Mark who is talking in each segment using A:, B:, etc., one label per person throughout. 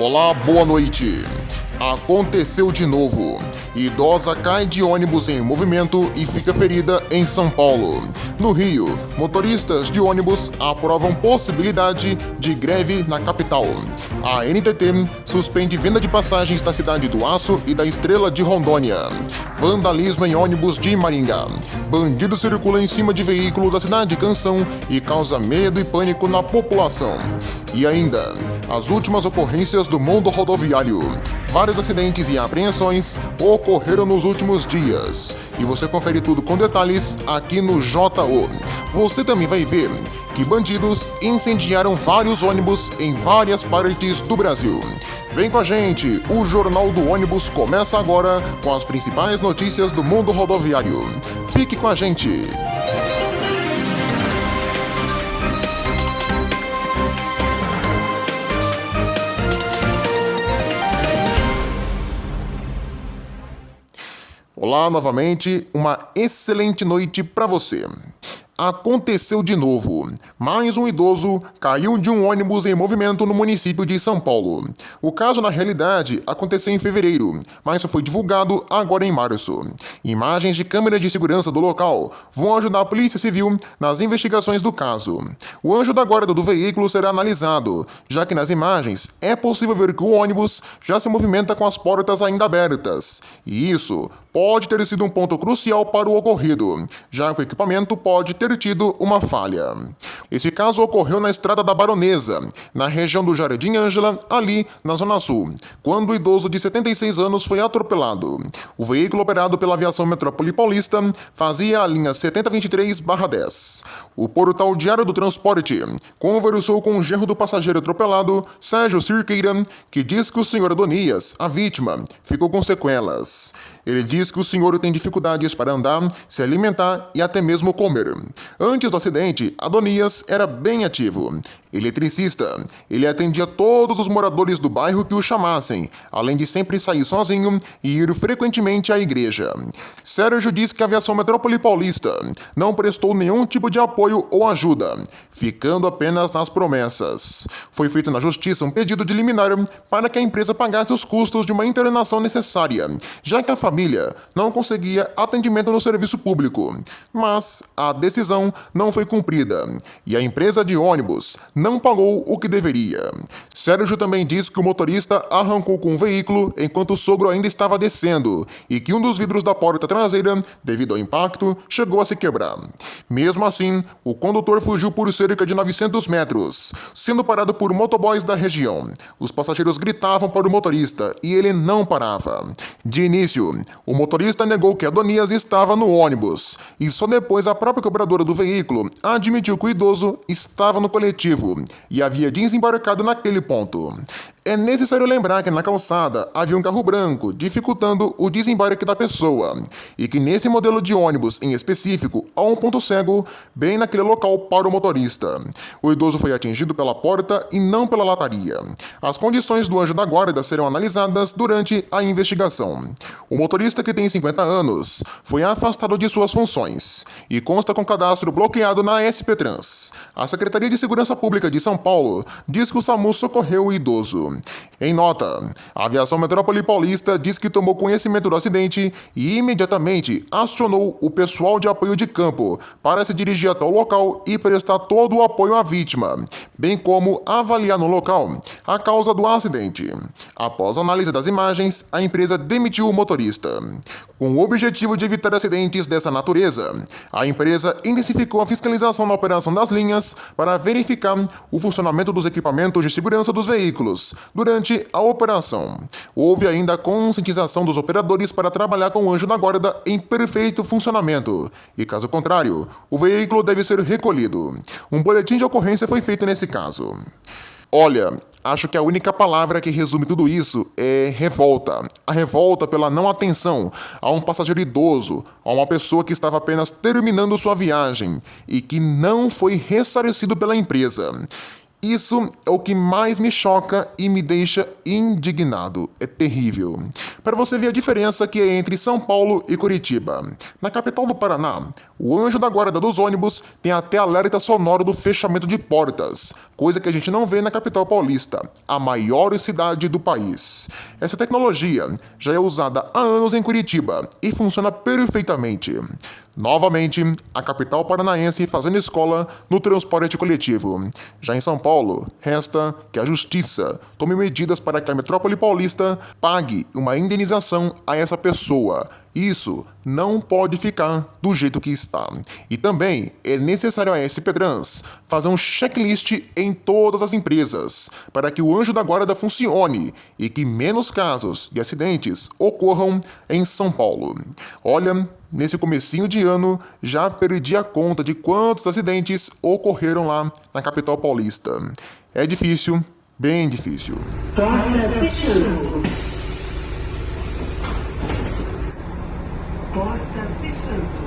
A: Olá, boa noite. Aconteceu de novo. Idosa cai de ônibus em movimento e fica ferida em São Paulo. No Rio, motoristas de ônibus aprovam possibilidade de greve na capital. A NTT suspende venda de passagens da Cidade do Aço e da Estrela de Rondônia. Vandalismo em ônibus de Maringá. Bandido circula em cima de veículo da cidade de Canção e causa medo e pânico na população. E ainda, as últimas ocorrências do mundo rodoviário. Vários acidentes e apreensões ocorreram nos últimos dias. E você confere tudo com detalhes aqui no JO. Você também vai ver que bandidos incendiaram vários ônibus em várias partes do Brasil. Vem com a gente, o Jornal do Ônibus começa agora com as principais notícias do mundo rodoviário. Fique com a gente! Olá novamente, uma excelente noite para você. Aconteceu de novo. Mais um idoso caiu de um ônibus em movimento no município de São Paulo. O caso, na realidade, aconteceu em fevereiro, mas só foi divulgado agora em março. Imagens de câmeras de segurança do local vão ajudar a Polícia Civil nas investigações do caso. O anjo da guarda do veículo será analisado, já que nas imagens é possível ver que o ônibus já se movimenta com as portas ainda abertas. E isso pode ter sido um ponto crucial para o ocorrido, já que o equipamento pode ter tido uma falha. Esse caso ocorreu na Estrada da Baronesa, na região do Jardim Ângela, ali na Zona Sul, quando o idoso de 76 anos foi atropelado. O veículo operado pela Aviação Metrópole Paulista fazia a linha 7023/10. O portal Diário do Transporte conversou com o genro do passageiro atropelado, Sérgio Cirqueira, que diz que o senhor Adonias, a vítima, ficou com sequelas. Ele diz que o senhor tem dificuldades para andar, se alimentar e até mesmo comer. Antes do acidente, Adonias era bem ativo. Eletricista, ele atendia todos os moradores do bairro que o chamassem, além de sempre sair sozinho e ir frequentemente à igreja. Sérgio diz que a Aviação Metrópole Paulista não prestou nenhum tipo de apoio ou ajuda, ficando apenas nas promessas. Foi feito na justiça um pedido de liminar para que a empresa pagasse os custos de uma internação necessária, já que a família não conseguia atendimento no serviço público. Mas a decisão não foi cumprida e a empresa de ônibus não pagou o que deveria. Sérgio também diz que o motorista arrancou com o veículo enquanto o sogro ainda estava descendo e que um dos vidros da porta traseira, devido ao impacto, chegou a se quebrar. Mesmo assim, o condutor fugiu por cerca de 900 metros, sendo parado por motoboys da região. Os passageiros gritavam para o motorista e ele não parava. De início, o motorista negou que Adonias estava no ônibus e só depois a própria cobradora do veículo admitiu que o idoso estava no coletivo e havia desembarcado naquele ponto. É necessário lembrar que na calçada havia um carro branco, dificultando o desembarque da pessoa, e que nesse modelo de ônibus em específico há um ponto cego bem naquele local para o motorista. O idoso foi atingido pela porta e não pela lataria. As condições do anjo da guarda serão analisadas durante a investigação. O motorista, que tem 50 anos, foi afastado de suas funções e consta com cadastro bloqueado na SP Trans. A Secretaria de Segurança Pública de São Paulo diz que o SAMU socorreu o idoso. Em nota, a Aviação Metrópole Paulista diz que tomou conhecimento do acidente e imediatamente acionou o pessoal de apoio de campo para se dirigir até o local e prestar todo o apoio à vítima, bem como avaliar no local a causa do acidente. Após análise das imagens, a empresa demitiu o motorista. Com o objetivo de evitar acidentes dessa natureza, a empresa intensificou a fiscalização na operação das linhas para verificar o funcionamento dos equipamentos de segurança dos veículos durante a operação. Houve ainda a conscientização dos operadores para trabalhar com o anjo da guarda em perfeito funcionamento, e caso contrário, o veículo deve ser recolhido. Um boletim de ocorrência foi feito nesse caso. Olha, acho que a única palavra que resume tudo isso é revolta. A revolta pela não atenção a um passageiro idoso, a uma pessoa que estava apenas terminando sua viagem e que não foi ressarcido pela empresa. Isso é o que mais me choca e me deixa indignado. É terrível. Para você ver a diferença que é entre São Paulo e Curitiba. Na capital do Paraná, o anjo da guarda dos ônibus tem até alerta sonoro do fechamento de portas, coisa que a gente não vê na capital paulista, a maior cidade do país. Essa tecnologia já é usada há anos em Curitiba e funciona perfeitamente. Novamente, a capital paranaense fazendo escola no transporte coletivo. Já em São Paulo, resta que a Justiça tome medidas para que a metrópole paulista pague uma indenização a essa pessoa. Isso não pode ficar do jeito que está. E também é necessário a SP Trans fazer um checklist em todas as empresas para que o anjo da guarda funcione e que menos casos de acidentes ocorram em São Paulo. Olha, nesse comecinho de ano já perdi a conta de quantos acidentes ocorreram lá na capital paulista. É difícil, bem difícil.
B: Porta fechando. Porta fechando.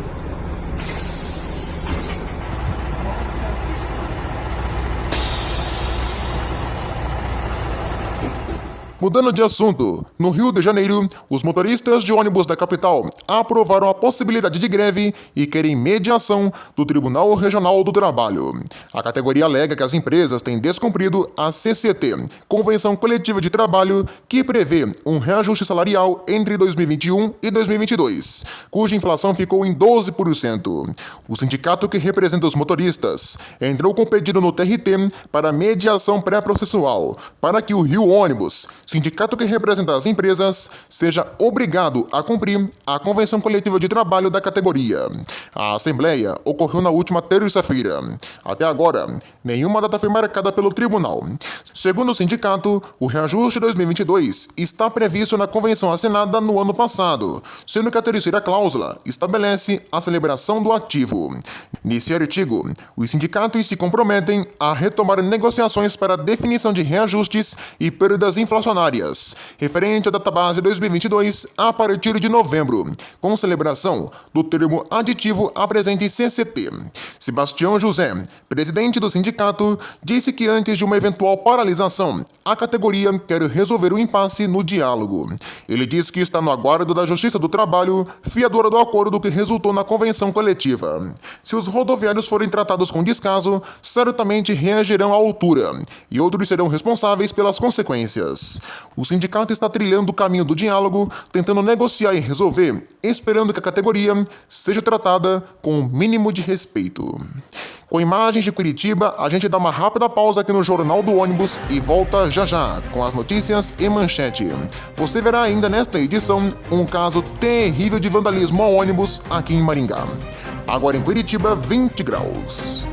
A: Mudando de assunto, no Rio de Janeiro, os motoristas de ônibus da capital aprovaram a possibilidade de greve e querem mediação do Tribunal Regional do Trabalho. A categoria alega que as empresas têm descumprido a CCT, Convenção Coletiva de Trabalho, que prevê um reajuste salarial entre 2021 e 2022, cuja inflação ficou em 12%. O sindicato que representa os motoristas entrou com pedido no TRT para mediação pré-processual, para que o Rio Ônibus, sindicato que representa as empresas, seja obrigado a cumprir a Convenção Coletiva de Trabalho da categoria. A assembleia ocorreu na última terça-feira. Até agora, nenhuma data foi marcada pelo tribunal. Segundo o sindicato, o reajuste 2022 está previsto na convenção assinada no ano passado, sendo que a terceira cláusula estabelece a celebração do ativo. Nesse artigo, os sindicatos se comprometem a retomar negociações para a definição de reajustes e perdas inflacionárias referente à database 2022 a partir de novembro, com celebração do termo aditivo à presente CCT. Sebastião José, presidente do sindicato, disse que antes de uma eventual paralisação, a categoria quer resolver o impasse no diálogo. Ele disse que está no aguardo da Justiça do Trabalho, fiadora do acordo que resultou na convenção coletiva. Se os rodoviários forem tratados com descaso, certamente reagirão à altura, e outros serão responsáveis pelas consequências. O sindicato está trilhando o caminho do diálogo, tentando negociar e resolver, esperando que a categoria seja tratada com o mínimo de respeito. Com imagens de Curitiba, a gente dá uma rápida pausa aqui no Jornal do Ônibus e volta já já com as notícias e manchete. Você verá ainda nesta edição um caso terrível de vandalismo ao ônibus aqui em Maringá. Agora em Curitiba, 20 graus.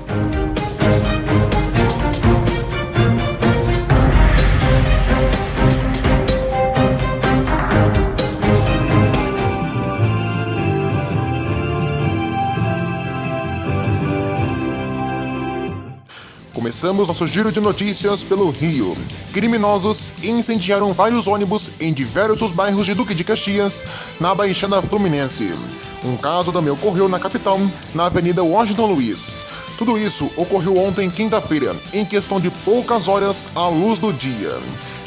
A: Começamos nosso giro de notícias pelo Rio. Criminosos incendiaram vários ônibus em diversos bairros de Duque de Caxias, na Baixada Fluminense. Um caso também ocorreu na capital, na Avenida Washington Luiz. Tudo isso ocorreu ontem, quinta-feira, em questão de poucas horas à luz do dia.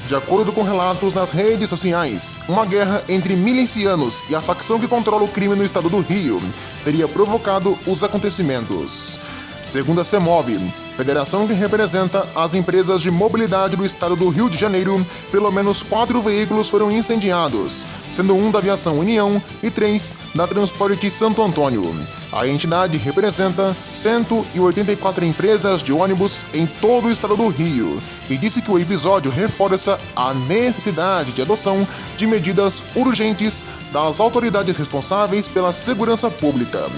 A: De acordo com relatos nas redes sociais, uma guerra entre milicianos e a facção que controla o crime no estado do Rio teria provocado os acontecimentos. Segundo a CEMOV, federação que representa as empresas de mobilidade do estado do Rio de Janeiro, pelo menos 4 veículos foram incendiados, sendo um da Aviação União e 3 da Transporte Santo Antônio. A entidade representa 184 empresas de ônibus em todo o estado do Rio e disse que o episódio reforça a necessidade de adoção de medidas urgentes das autoridades responsáveis pela segurança pública.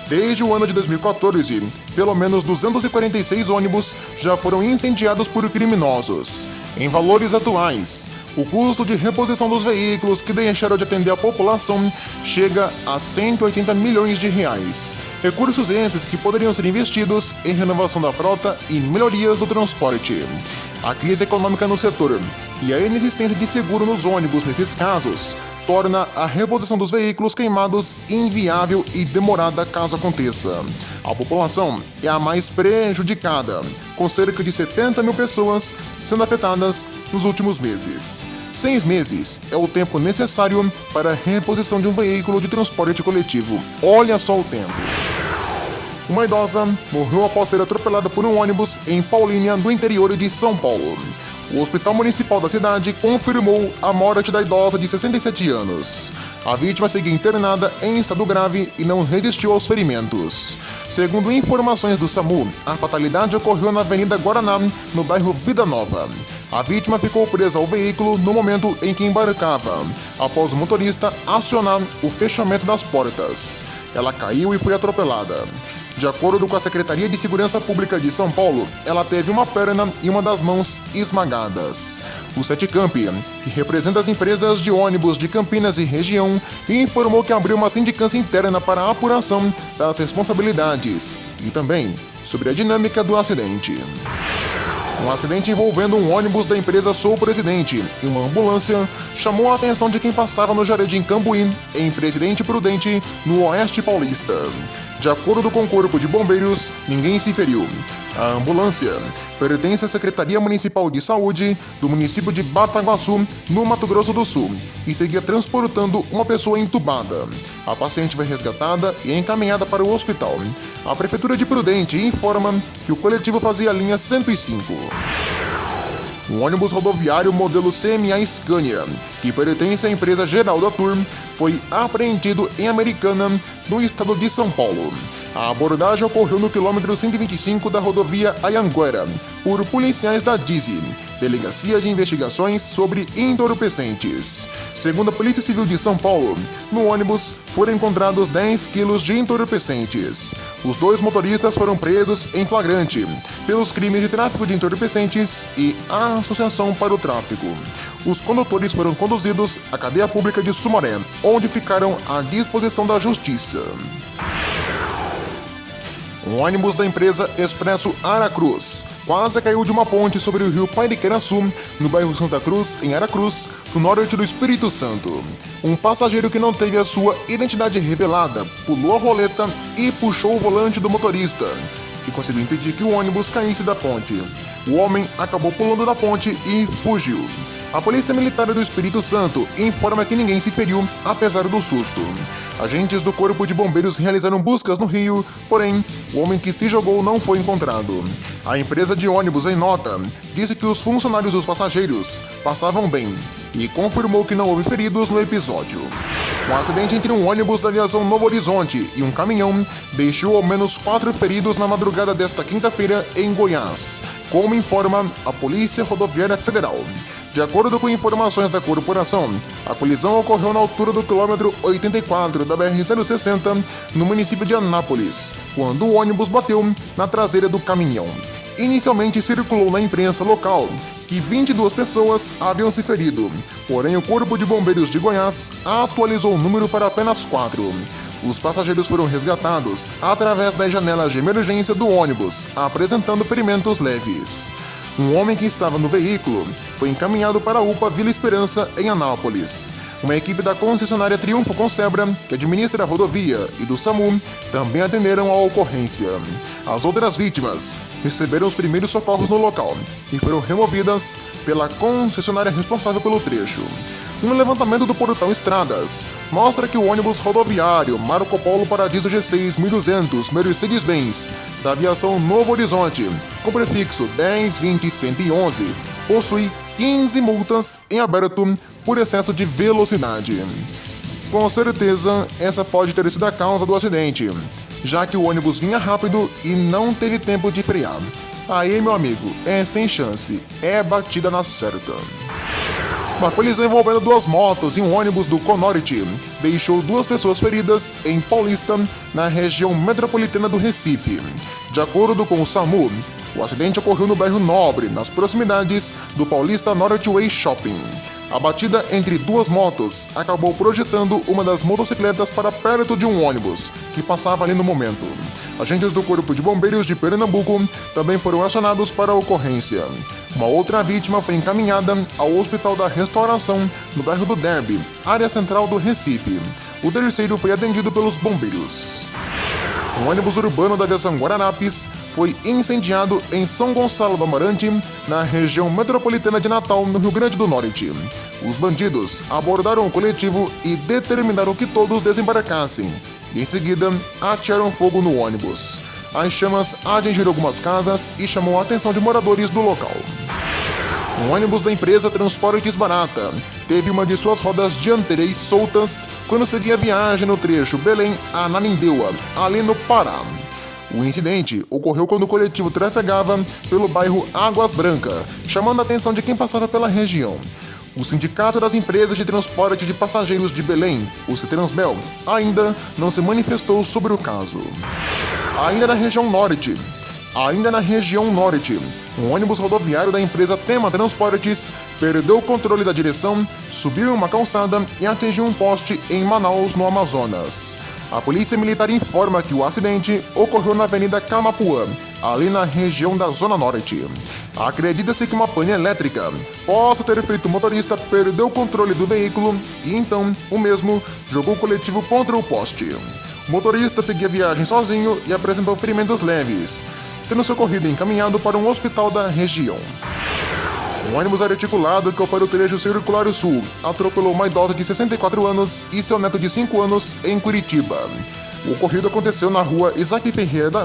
A: Desde o ano de 2014, pelo menos 246 ônibus já foram incendiados por criminosos. Em valores atuais, o custo de reposição dos veículos que deixaram de atender a população chega a 180 milhões de reais. Recursos esses que poderiam ser investidos em renovação da frota e melhorias do transporte. A crise econômica no setor e a inexistência de seguro nos ônibus nesses casos torna a reposição dos veículos queimados inviável e demorada caso aconteça. A população é a mais prejudicada, com cerca de 70 mil pessoas sendo afetadas nos últimos meses. 6 meses é o tempo necessário para a reposição de um veículo de transporte coletivo. Olha só o tempo. Uma idosa morreu após ser atropelada por um ônibus em Paulínia, no interior de São Paulo. O Hospital Municipal da cidade confirmou a morte da idosa de 67 anos. A vítima seguia internada em estado grave e não resistiu aos ferimentos. Segundo informações do SAMU, a fatalidade ocorreu na Avenida Guaraná, no bairro Vida Nova. A vítima ficou presa ao veículo no momento em que embarcava, após o motorista acionar o fechamento das portas. Ela caiu e foi atropelada. De acordo com a Secretaria de Segurança Pública de São Paulo, ela teve uma perna e uma das mãos esmagadas. O Setcamp, que representa as empresas de ônibus de Campinas e região, informou que abriu uma sindicância interna para a apuração das responsabilidades e também sobre a dinâmica do acidente. Um acidente envolvendo um ônibus da empresa Sou Presidente e uma ambulância chamou a atenção de quem passava no Jardim Cambuí, em Presidente Prudente, no Oeste Paulista. De acordo com o Corpo de Bombeiros, ninguém se feriu. A ambulância pertence à Secretaria Municipal de Saúde do município de Bataguaçu, no Mato Grosso do Sul, e seguia transportando uma pessoa entubada. A paciente foi resgatada e encaminhada para o hospital. A Prefeitura de Prudente informa que o coletivo fazia a linha 105. Um ônibus rodoviário modelo CMA Scania, que pertence à empresa Geraldo Tour, foi apreendido em Americana, no estado de São Paulo. A abordagem ocorreu no quilômetro 125 da rodovia Anhanguera, por policiais da DISI, Delegacia de Investigações sobre Entorpecentes. Segundo a Polícia Civil de São Paulo, no ônibus foram encontrados 10 quilos de entorpecentes. Os 2 motoristas foram presos em flagrante pelos crimes de tráfico de entorpecentes e associação para o tráfico. Os condutores foram conduzidos à cadeia pública de Sumaré, onde ficaram à disposição da justiça. Um ônibus da empresa Expresso Aracruz quase caiu de uma ponte sobre o rio Pairiqueraçu, no bairro Santa Cruz, em Aracruz, no norte do Espírito Santo. Um passageiro que não teve a sua identidade revelada pulou a roleta e puxou o volante do motorista, que conseguiu impedir que o ônibus caísse da ponte. O homem acabou pulando da ponte e fugiu. A Polícia Militar do Espírito Santo informa que ninguém se feriu, apesar do susto. Agentes do Corpo de Bombeiros realizaram buscas no rio, porém, o homem que se jogou não foi encontrado. A empresa de ônibus, em nota, disse que os funcionários e os passageiros passavam bem e confirmou que não houve feridos no episódio. Um acidente entre um ônibus da aviação Novo Horizonte e um caminhão deixou ao menos 4 feridos na madrugada desta quinta-feira em Goiás, como informa a Polícia Rodoviária Federal. De acordo com informações da corporação, a colisão ocorreu na altura do quilômetro 84 da BR-060, no município de Anápolis, quando o ônibus bateu na traseira do caminhão. Inicialmente circulou na imprensa local que 22 pessoas haviam se ferido, porém o Corpo de Bombeiros de Goiás atualizou o número para apenas 4. Os passageiros foram resgatados através das janelas de emergência do ônibus, apresentando ferimentos leves. Um homem que estava no veículo foi encaminhado para a UPA Vila Esperança, em Anápolis. Uma equipe da concessionária Triunfo Consebra, que administra a rodovia, e do SAMU também atenderam à ocorrência. As outras vítimas receberam os primeiros socorros no local e foram removidas pela concessionária responsável pelo trecho. Um levantamento do portal Estradas mostra que o ônibus rodoviário Marco Polo Paradiso G6 1200 Mercedes-Benz da aviação Novo Horizonte, com prefixo 1020-111, possui 15 multas em aberto por excesso de velocidade. Com certeza, essa pode ter sido a causa do acidente, já que o ônibus vinha rápido e não teve tempo de frear. Aí, meu amigo, é sem chance, é batida na certa. Uma colisão envolvendo 2 motos e um ônibus do Conorte deixou 2 pessoas feridas em Paulista, na região metropolitana do Recife. De acordo com o SAMU, o acidente ocorreu no bairro Nobre, nas proximidades do Paulista Northway Shopping. A batida entre 2 motos acabou projetando uma das motocicletas para perto de um ônibus que passava ali no momento. Agentes do Corpo de Bombeiros de Pernambuco também foram acionados para a ocorrência. Uma outra vítima foi encaminhada ao Hospital da Restauração, no bairro do Derby, área central do Recife. O terceiro foi atendido pelos bombeiros. Um ônibus urbano da aviação Guararapes foi incendiado em São Gonçalo do Amarante, na região metropolitana de Natal, no Rio Grande do Norte. Os bandidos abordaram o coletivo e determinaram que todos desembarcassem, e em seguida atearam fogo no ônibus. As chamas atingiram algumas casas e chamou a atenção de moradores do local. Um ônibus da empresa Transportes Barata teve uma de suas rodas dianteiras soltas quando seguia viagem no trecho Belém-Ananindeua, ali no Pará. O incidente ocorreu quando o coletivo trafegava pelo bairro Águas Brancas, chamando a atenção de quem passava pela região. O Sindicato das Empresas de Transporte de Passageiros de Belém, o Citransbel, ainda não se manifestou sobre o caso. Ainda na região norte, um ônibus rodoviário da empresa Tema Transportes perdeu o controle da direção, subiu uma calçada e atingiu um poste em Manaus, no Amazonas. A polícia militar informa que o acidente ocorreu na Avenida Camapuã, ali na região da Zona Norte. Acredita-se que uma pane elétrica possa ter feito o motorista perder o controle do veículo e então o mesmo jogou o coletivo contra o poste. O motorista seguia a viagem sozinho e apresentou ferimentos leves, sendo socorrido e encaminhado para um hospital da região. Um ônibus articulado que opera o trecho Circular Sul atropelou uma idosa de 64 anos e seu neto de 5 anos em Curitiba. O ocorrido aconteceu na rua Isaac Ferreira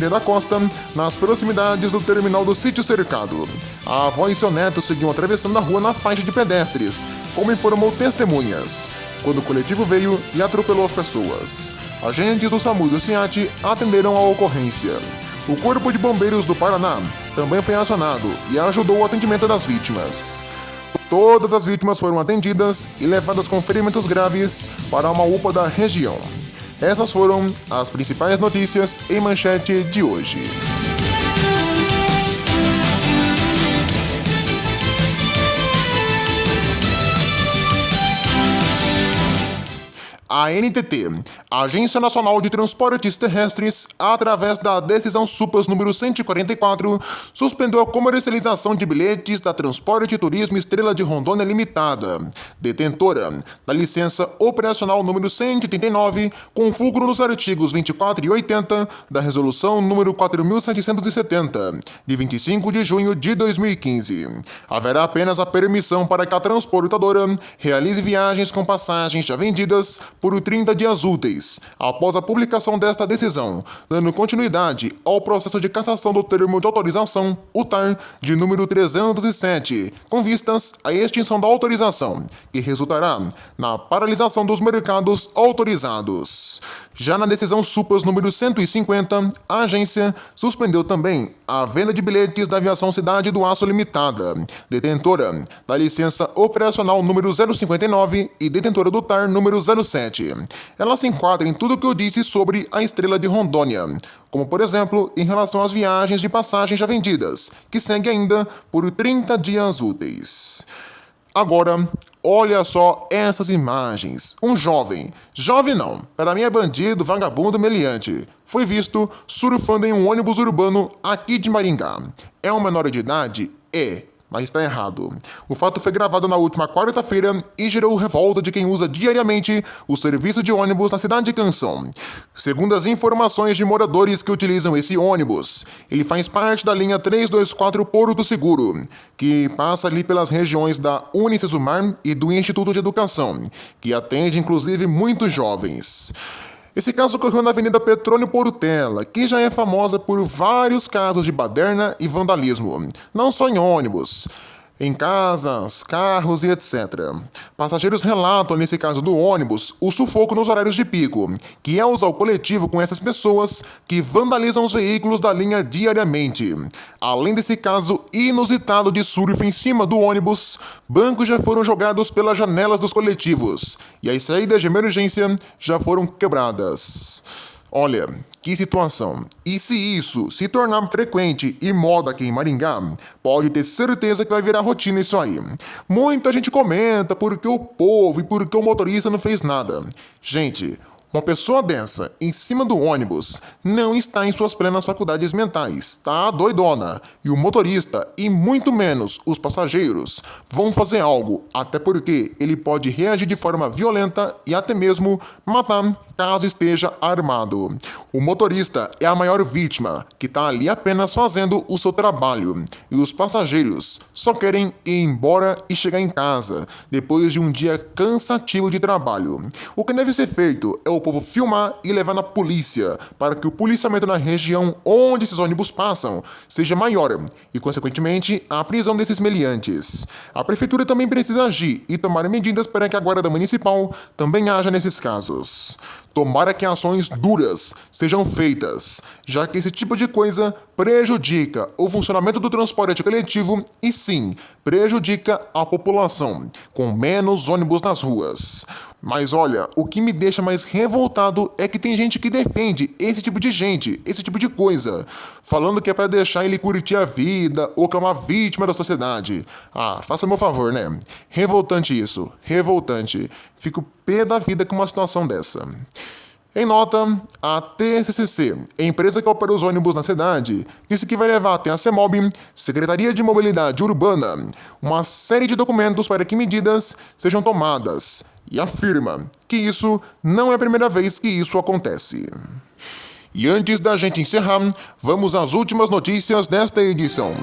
A: da Costa, nas proximidades do terminal do Sítio Cercado. A avó e seu neto seguiam atravessando a rua na faixa de pedestres, como informou testemunhas, quando o coletivo veio e atropelou as pessoas. Agentes do SAMU e do SIAT atenderam a ocorrência. O Corpo de Bombeiros do Paraná também foi acionado e ajudou o atendimento das vítimas. Todas as vítimas foram atendidas e levadas com ferimentos graves para uma UPA da região. Essas foram as principais notícias em manchete de hoje. A ANTT, Agência Nacional de Transportes Terrestres, através da decisão SUPAS número 144, suspendeu a comercialização de bilhetes da Transporte e Turismo Estrela de Rondônia Limitada, detentora da licença operacional número 189, com fulcro nos artigos 24 e 80 da Resolução número 4.770, de 25 de junho de 2015. Haverá apenas a permissão para que a transportadora realize viagens com passagens já vendidas por 30 dias úteis, após a publicação desta decisão, dando continuidade ao processo de cassação do termo de autorização, o TAR, de número 307, com vistas à extinção da autorização, que resultará na paralisação dos mercados autorizados. Já na decisão SUPAS número 150, a agência suspendeu também a venda de bilhetes da Aviação Cidade do Aço Limitada, detentora da licença operacional número 059 e detentora do TAR número 07. Ela se enquadra em tudo o que eu disse sobre a Estrela de Rondônia, como por exemplo em relação às viagens de passagens já vendidas, que segue ainda por 30 dias úteis. Agora, olha só essas imagens. Um jovem não, para mim é bandido, vagabundo, meliante, foi visto surfando em um ônibus urbano aqui de Maringá. É um menor de idade? É, mas está errado. O fato foi gravado na última quarta-feira e gerou revolta de quem usa diariamente o serviço de ônibus na cidade de Canção. Segundo as informações de moradores que utilizam esse ônibus, ele faz parte da linha 324 Porto Seguro, que passa ali pelas regiões da Unicesumar e do Instituto de Educação, que atende inclusive muitos jovens. Esse caso ocorreu na Avenida Petrônio Portela, que já é famosa por vários casos de baderna e vandalismo, não só em ônibus, em casas, carros e etc. Passageiros relatam, nesse caso do ônibus, o sufoco nos horários de pico, que é usar o coletivo com essas pessoas que vandalizam os veículos da linha diariamente. Além desse caso inusitado de surf em cima do ônibus, bancos já foram jogados pelas janelas dos coletivos e as saídas de emergência já foram quebradas. Olha, que situação. E se isso se tornar frequente e moda aqui em Maringá, pode ter certeza que vai virar rotina isso aí. Muita gente comenta porque o povo e porque o motorista não fez nada. Gente, Uma pessoa dessa, em cima do ônibus, não está em suas plenas faculdades mentais, tá doidona. E o motorista, e muito menos os passageiros, vão fazer algo, até porque ele pode reagir de forma violenta e até mesmo matar caso esteja armado. O motorista é a maior vítima, que está ali apenas fazendo o seu trabalho. E os passageiros só querem ir embora e chegar em casa, depois de um dia cansativo de trabalho. O que deve ser feito é o povo filmar e levar na polícia, para que o policiamento na região onde esses ônibus passam seja maior e, consequentemente, a prisão desses meliantes. A prefeitura também precisa agir e tomar medidas para que a guarda municipal também haja nesses casos. Tomara que ações duras sejam feitas, já que esse tipo de coisa prejudica o funcionamento do transporte coletivo e, sim, prejudica a população, com menos ônibus nas ruas. Mas olha, o que me deixa mais revoltado é que tem gente que defende esse tipo de gente, esse tipo de coisa, falando que é para deixar ele curtir a vida ou que é uma vítima da sociedade. Ah, faça meu favor, né? Revoltante isso, revoltante. Fico pé da vida com uma situação dessa. Em nota, a TCCC, empresa que opera os ônibus na cidade, disse que vai levar até a CEMOB, Secretaria de Mobilidade Urbana, uma série de documentos para que medidas sejam tomadas, e afirma que isso não é a primeira vez que isso acontece. E antes da gente encerrar, vamos às últimas notícias desta edição.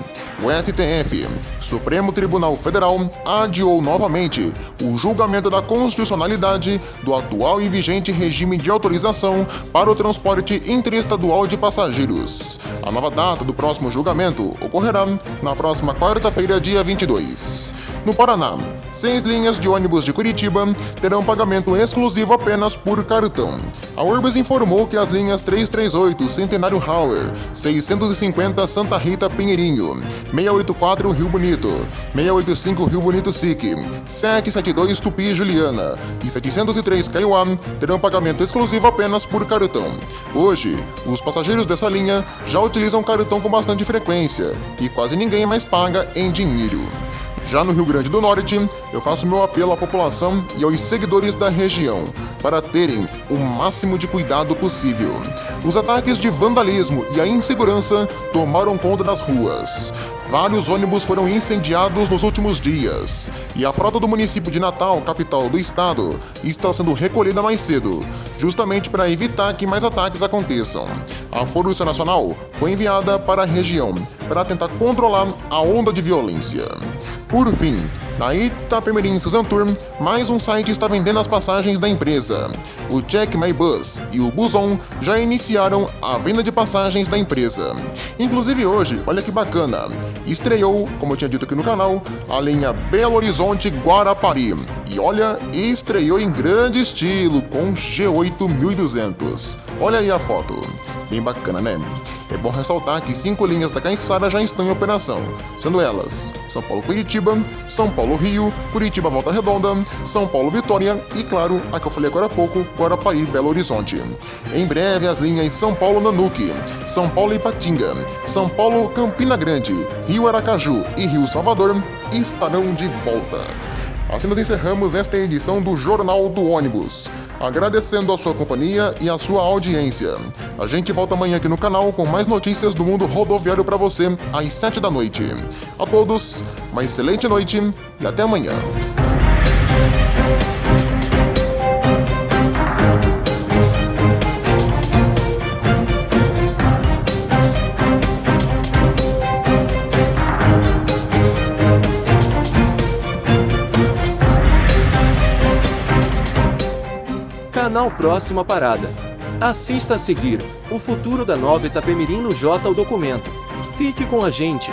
A: O STF, Supremo Tribunal Federal, adiou novamente o julgamento da constitucionalidade do atual e vigente regime de autorização para o transporte interestadual de passageiros. A nova data do próximo julgamento ocorrerá na próxima quarta-feira, dia 22. No Paraná, 6 linhas de ônibus de Curitiba terão pagamento exclusivo apenas por cartão. A Urbis informou que as linhas 338 Centenário Hauer, 650 Santa Rita Pinheirinho, 684 Rio Bonito, 685 Rio Bonito SIC, 772 Tupi Juliana e 703 Caiuá terão pagamento exclusivo apenas por cartão. Hoje, os passageiros dessa linha já utilizam cartão com bastante frequência e quase ninguém mais paga em dinheiro. Já no Rio Grande do Norte, eu faço meu apelo à população e aos seguidores da região para terem o máximo de cuidado possível. Os ataques de vandalismo e a insegurança tomaram conta das ruas. Vários ônibus foram incendiados nos últimos dias e a frota do município de Natal, capital do estado, está sendo recolhida mais cedo, justamente para evitar que mais ataques aconteçam. A Força Nacional foi enviada para a região para tentar controlar a onda de violência. Por fim, na Itapemirim Suzantur, mais um site está vendendo as passagens da empresa. O Check My Bus e o Buzon já iniciaram a venda de passagens da empresa. Inclusive hoje, olha que bacana, estreou, como eu tinha dito aqui no canal, a linha Belo Horizonte Guarapari. E olha, estreou em grande estilo, com G8 1200. Olha aí a foto. Bem bacana, né? É bom ressaltar que 5 linhas da Caiçara já estão em operação, sendo elas São Paulo-Curitiba, São Paulo-Rio, Curitiba-Volta Redonda, São Paulo-Vitória e, claro, a que eu falei agora há pouco, Guarapari-Belo Horizonte. Em breve, as linhas São Paulo-Nanuque, São Paulo-Ipatinga, São Paulo-Campina Grande, Rio-Aracaju e Rio-Salvador estarão de volta. Assim nós encerramos esta edição do Jornal do Ônibus, agradecendo a sua companhia e a sua audiência. A gente volta amanhã aqui no canal com mais notícias do mundo rodoviário para você, às 7 da noite. A todos, uma excelente noite e até amanhã.
C: Canal Próxima Parada. Assista a seguir o futuro da Nova Itapemirim no J o Documento. Fique com a gente.